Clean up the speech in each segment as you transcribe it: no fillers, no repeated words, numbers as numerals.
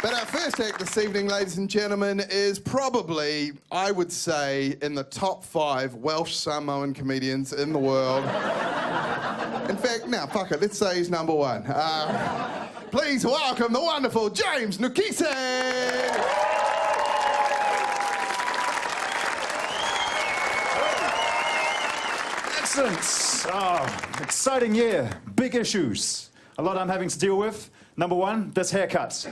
But our first act this evening, ladies and gentlemen, is probably, I would say, in the top 5 Welsh Samoan comedians in the world. In fact, now, fuck it, let's say he's number 1. Please welcome the wonderful James Nokise! Excellent. Oh, exciting year. Big issues. A lot I'm having to deal with. Number 1, this haircut.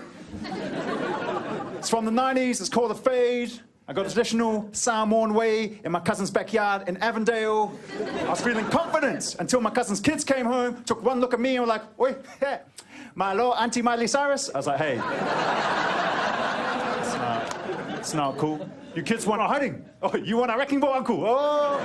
It's from the 90s. It's called a fade. I got a traditional Samoan way in my cousin's backyard in Avondale. I was feeling confident until my cousin's kids came home, took one look at me and were like, "Oi, my little Auntie Miley Cyrus." I was like, "Hey, it's not cool. You kids want a hiding? Oh, you want a wrecking ball, uncle? Oh."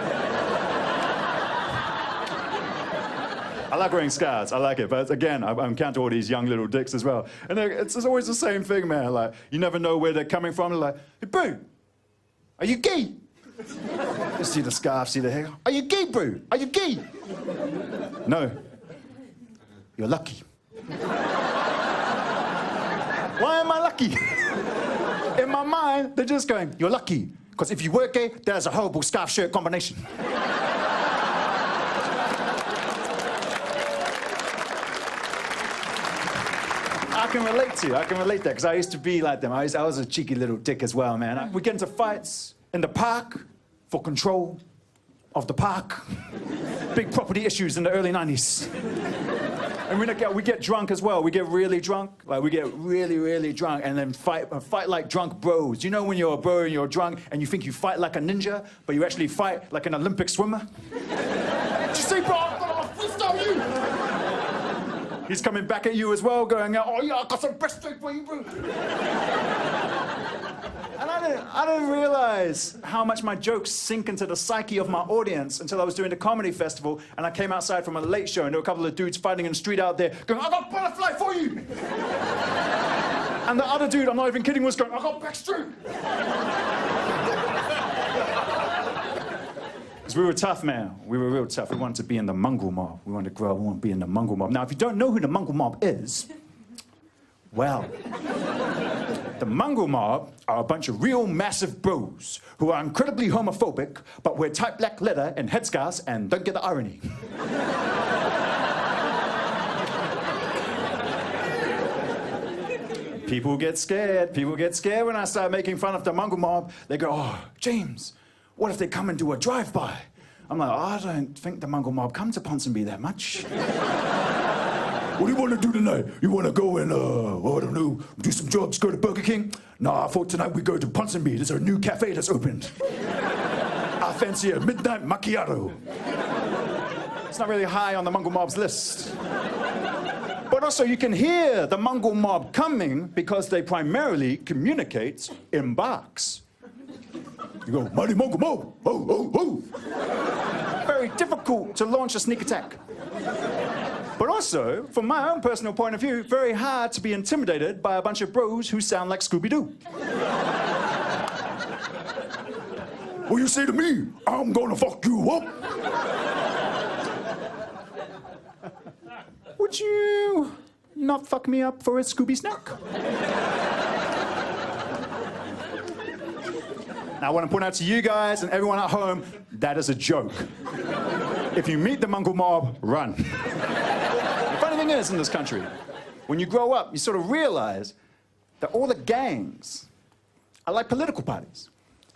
I like wearing scarves, I like it, but again, I encounter all these young little dicks as well. And it's always the same thing, man. Like, you never know where they're coming from. They're like, "Hey, bro, are you gay?" You see the scarf, see the hair. "Are you gay, bro? Are you gay?" "No. You're lucky." Why am I lucky? In my mind, they're just going, "You're lucky, because if you were gay, there's a horrible scarf-shirt combination." I can relate that, because I used to be like them. I was a cheeky little dick as well, man. We'd get into fights in the park for control of the park. Big property issues in the early 90s. And we get drunk as well. We get really drunk. Like, we get really, really drunk and then fight like drunk bros. You know when you're a bro and you're drunk and you think you fight like a ninja, but you actually fight like an Olympic swimmer? Did you see, bro? I'm gonna freestyle you! He's coming back at you as well, going, "Oh yeah, I got some breaststroke for you, bro." And I didn't realize how much my jokes sink into the psyche of my audience until I was doing the comedy festival, and I came outside from a late show, and there were a couple of dudes fighting in the street out there, going, "I got butterfly for you!" And the other dude, I'm not even kidding, was going, "I got backstroke!" Because we were tough, man. We were real tough. We wanted to be in the mongrel mob. We wanted to grow up. We wanted to be in the mongrel mob. Now, if you don't know who the mongrel mob is, well, the mongrel mob are a bunch of real massive bros who are incredibly homophobic, but wear tight black leather and headscarves and don't get the irony. People get scared. People get scared when I start making fun of the mongrel mob. They go, "Oh, James, what if they come and do a drive-by?" I'm like, "I don't think the mongrel mob come to Ponsonby that much." "What do you want to do tonight? You want to go and, I don't know, do some jobs, go to Burger King?" "Nah, I thought tonight we go to Ponsonby. There's a new cafe that's opened. I fancy a midnight macchiato." It's not really high on the mongrel mob's list. But also, you can hear the mongrel mob coming because they primarily communicate in barks. You go, "Mighty mongrel mob, ho, ho, ho." Very difficult to launch a sneak attack. But also, from my own personal point of view, very hard to be intimidated by a bunch of bros who sound like Scooby-Doo. "What you say to me? I'm gonna fuck you up." Would you not fuck me up for a Scooby snack? Now, I want to point out to you guys and everyone at home, that is a joke. If you meet the mongrel mob, run. The funny thing is, in this country, when you grow up, you sort of realize that all the gangs are like political parties.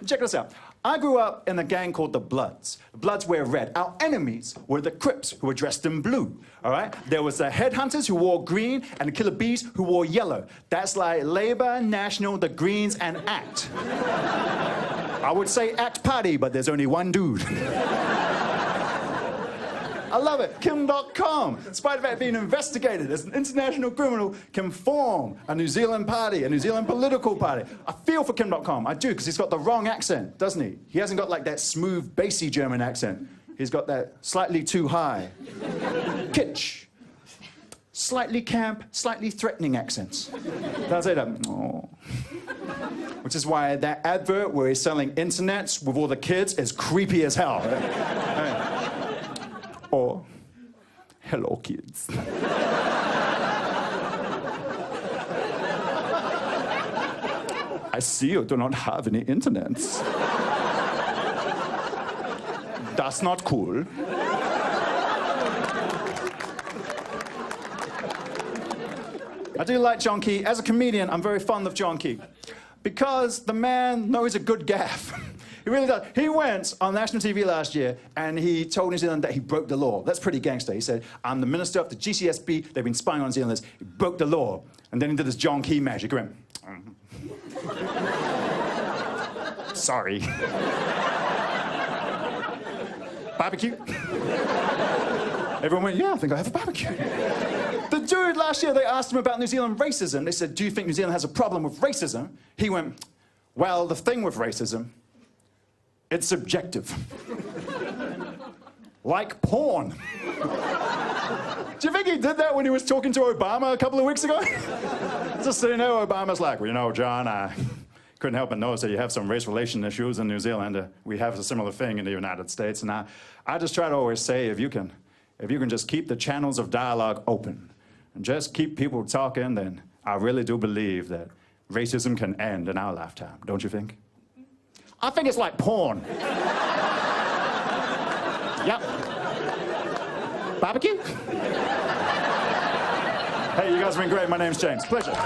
Check this out. I grew up in a gang called the Bloods. The Bloods wear red. Our enemies were the Crips, who were dressed in blue, all right? There was the Headhunters, who wore green, and the Killer Bees, who wore yellow. That's like Labour, National, the Greens, and ACT. I would say ACT Party, but there's only one dude. I love it. Kim.com, despite the fact being investigated as an international criminal, can form a New Zealand party, a New Zealand political party. I feel for Kim.com. I do, because he's got the wrong accent, doesn't he? He hasn't got like that smooth, bassy German accent. He's got that slightly too high, kitsch, slightly camp, slightly threatening accents. Did I say that? Oh. Which is why that advert where he's selling internets with all the kids is creepy as hell. Or, "Hello, kids." I see you do not have any internet. That's not cool. I do like John Key. As a comedian, I'm very fond of John Key because the man knows a good gaff. He really does. He went on national TV last year and he told New Zealand that he broke the law. That's pretty gangster. He said, I'm the minister of the GCSB. They've been spying on New Zealanders. He broke the law. And then he did this John Key magic. He went, sorry. Barbecue? Everyone went, yeah, I think I have a barbecue. The dude last year, they asked him about New Zealand racism. They said, do you think New Zealand has a problem with racism? He went, well, the thing with racism, it's subjective. Like porn. Do you think he did that when he was talking to Obama a couple of weeks ago? Just so you know, Obama's like, well, you know, John, I couldn't help but notice that you have some race relation issues in New Zealand. We have a similar thing in the United States. And I just try to always say, if you can just keep the channels of dialogue open and just keep people talking, then I really do believe that racism can end in our lifetime. Don't you think? I think it's like porn. Yep. Barbecue? Hey, you guys have been great. My name's James. Pleasure.